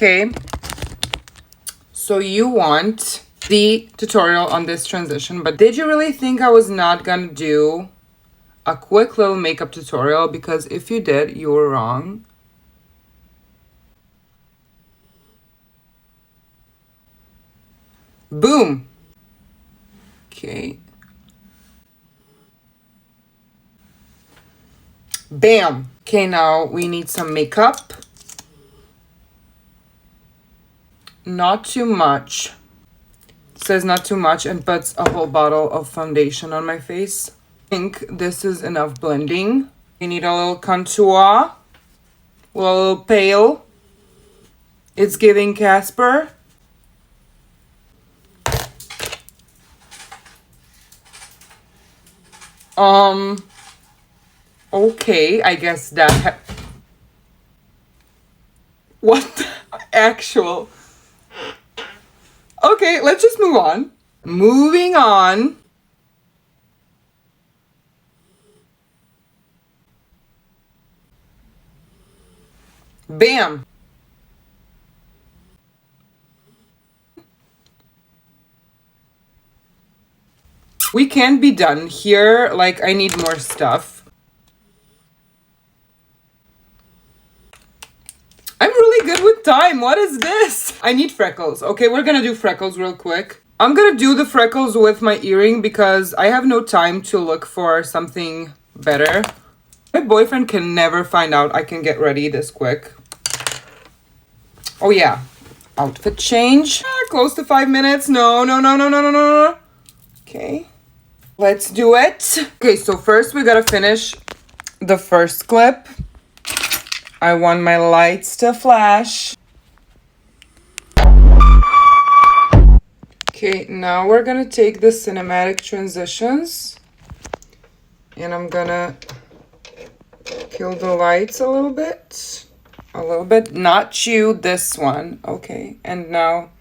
Okay, so you want the tutorial on this transition, but did you really think I was not gonna do a quick little makeup tutorial? Because if you did, you were wrong. Boom. Okay. Bam. Okay, now we need some makeup. Not too much. It says not too much and puts a whole bottle of foundation on my face. I think this is enough blending. We need a little contour. A little pale. It's giving Casper. Okay, I guess that... What the actual... Okay, let's just move on. Moving on. Bam. We can't be done here. Like, I need more stuff. I'm really good with time. What is this? I need freckles. Okay, we're gonna do freckles real quick. I'm gonna do the freckles with my earring because I have no time to look for something better. My boyfriend can never find out I can get ready this quick. Oh yeah, outfit change. Close to 5 minutes. No. Okay, let's do it. Okay, so first we gotta finish the first clip. I want my lights to flash. Okay, now we're gonna take the cinematic transitions and I'm gonna kill the lights a little bit. Not you, this one. Okay, and now